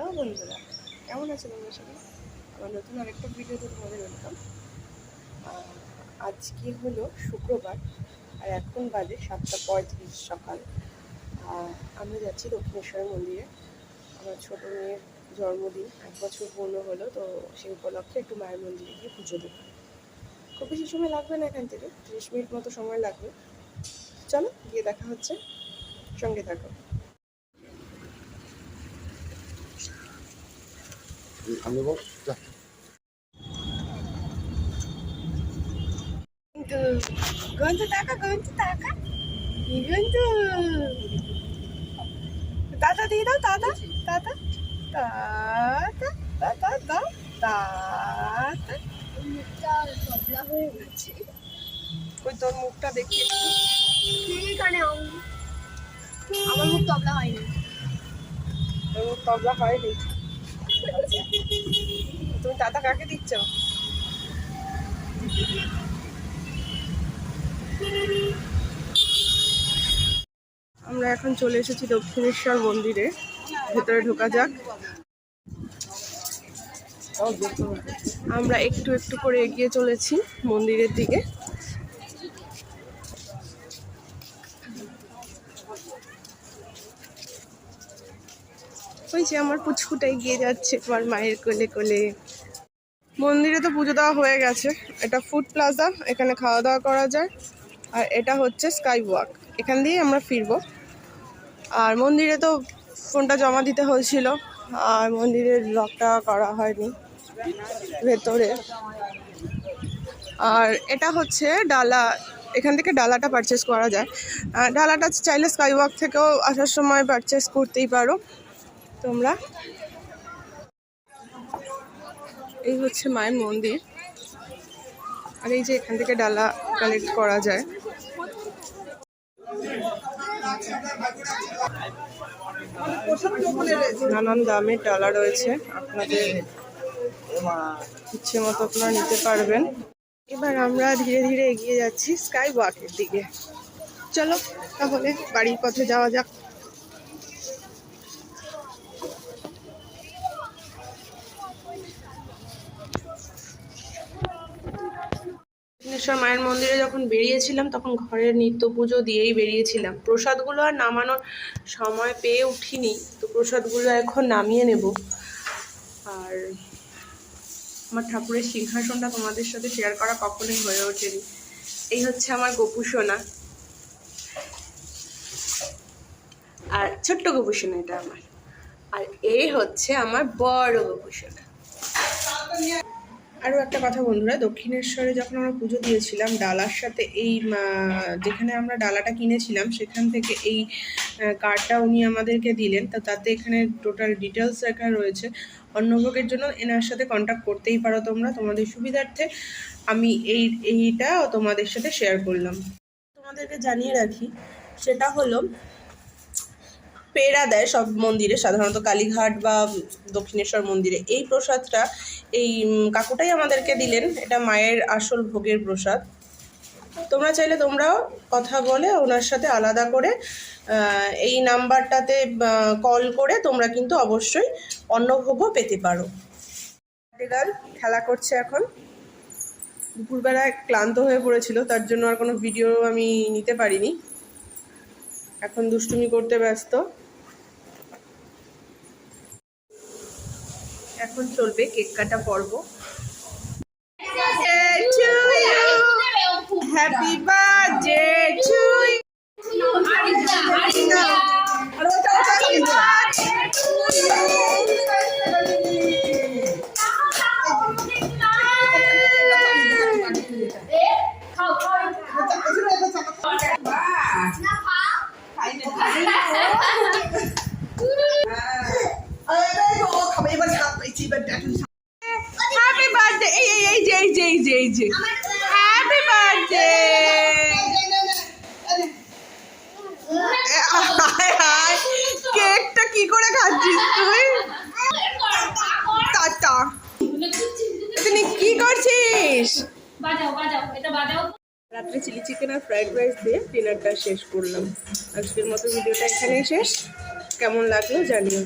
Hello বন্ধুরা, কেমন আছে তোমরা সবাই? আমার নতুন আরেকটা ভিডিওতে তোমাদের ওয়েলকাম। আজকে হলো শুক্রবার আর এখন বাজে 7:35 সকাল। আমরা যাচ্ছি দক্ষিণেশ্বর মন্দিরে। আমার ছোটো মেয়ের জন্মদিন, 1 বছর পূর্ণ হলো, তো সেই উপলক্ষে একটু মায়ের মন্দিরে গিয়ে পুজো দেব। খুব বেশি সময় লাগবে না, এখান থেকে 30 মিনিট মতো সময় লাগবে। চলো গিয়ে দেখা হচ্ছে, সঙ্গে থাকো। গন্ধ টাকা গন্ধ দাদা দিয়ে দাও, দাদা দাদা দাদা দাদা দাও দাদা। মুখটা তবলা হয়ে গেছে। ওই তোর মুখটা দেখি একটু। এখানে আমার মুখ তবলা হয়নি। তোর মুখ তবলা হয়নি? তুমি দাদা কাকে দিচ্ছ? আমরা এখন চলে এসেছি দক্ষিণেশ্বর মন্দিরে, ভেতরে ঢোকা যাক। আমরা একটু একটু করে এগিয়ে চলেছি মন্দিরের দিকে। ওই যে আমার পুচকুটা এগিয়ে যাচ্ছে আমার মায়ের কোলে কোলে। মন্দিরে তো পুজো দেওয়া হয়ে গেছে। এটা ফুড প্লাজা, এখানে খাওয়া দাওয়া করা যায়। আর এটা হচ্ছে স্কাই ওয়াক, এখান দিয়েই আমরা ফিরবো। আর মন্দিরে তো ফোনটা জমা দিতে হয়েছিল, আর মন্দিরের লকটা করা হয়নি ভেতরে। আর এটা হচ্ছে ডালা, এখান থেকে ডালাটা পারচেস করা যায়। ডালাটা চাইলে স্কাই ওয়াক থেকেও আসার সময় পারচেস করতেই পারো তোমরা। এই হচ্ছে মায়ের মন্দির, আর এই যে এখান থেকে ডালা কালেক্ট করা যায়। নানান দামের ডালা রয়েছে, আপনাদের ইচ্ছে মতো আপনারা নিতে পারবেন। এবার আমরা ধীরে ধীরে এগিয়ে যাচ্ছি স্কাই ওয়াকের দিকে। চলো তাহলে বাড়ির পথে যাওয়া যাক। দক্ষিণেশ্বর মায়ের মন্দিরে যখন বেরিয়েছিলাম তখন ঘরের নিত্য পুজো দিয়েই বেরিয়েছিলাম। প্রসাদগুলো আর নামানোর সময় পেয়ে উঠিনি, তো প্রসাদগুলো এখন নামিয়ে নেব। আর আমার ঠাকুরের সিংহাসনটা তোমাদের সাথে শেয়ার করা কখনোই হয়ে ওঠেনি। এই হচ্ছে আমার গোপুসোনা, আর ছোট্ট গোপুসোনা এটা আমার। আর এই হচ্ছে আমার বড় গোপুসোনা। আরও একটা কথা বন্ধুরা, দক্ষিণেশ্বরে যখন আমরা পুজো দিয়েছিলাম ডালার সাথে এই যেখানে আমরা ডালাটা কিনেছিলাম সেখান থেকে এই কার্ডটা উনি আমাদেরকে দিলেন। তো তাতে এখানে টোটাল ডিটেলস লেখা রয়েছে। অন্নভোগের জন্য এনার সাথে কন্ট্যাক্ট করতেই পারো তোমরা, তোমাদের সুবিধার্থে আমি এইটা তোমাদের সাথে শেয়ার করলাম। তোমাদেরকে জানিয়ে রাখি, সেটা হলো পেড়া দেয় সব মন্দিরে, সাধারণত কালীঘাট বা দক্ষিণেশ্বর মন্দিরে। এই প্রসাদটা এই কাকুটাই আমাদেরকে দিলেন, এটা মায়ের আসল ভোগের প্রসাদ। তোমরা চাইলে তোমরাও কথা বলে ওনার সাথে আলাদা করে এই নাম্বারটাতে কল করে তোমরা কিন্তু অবশ্যই অন্নভোগও পেতে পারো। খেলা করছে এখন। দুপুরবেলায় ক্লান্ত হয়ে পড়েছিল, তার জন্য আর কোনো ভিডিও আমি নিতে পারিনি। এখন দুষ্টুমি করতে ব্যস্ত। এখন চলবে কেক কাটা পর্ব। Happy birthday to happy birthday. এই যে হ্যাপি বার্থডে। কেকটা কি করে খাচ্ছিস তুই? টাটা। তুমি কি করছিস? রাত্রে চিলি চিকেন আর ফ্রাইড রাইস দিয়ে ডিনারটা শেষ করলাম। আজকের মতো ভিডিওটা এখানেই শেষ। কেমন লাগলো জানিও।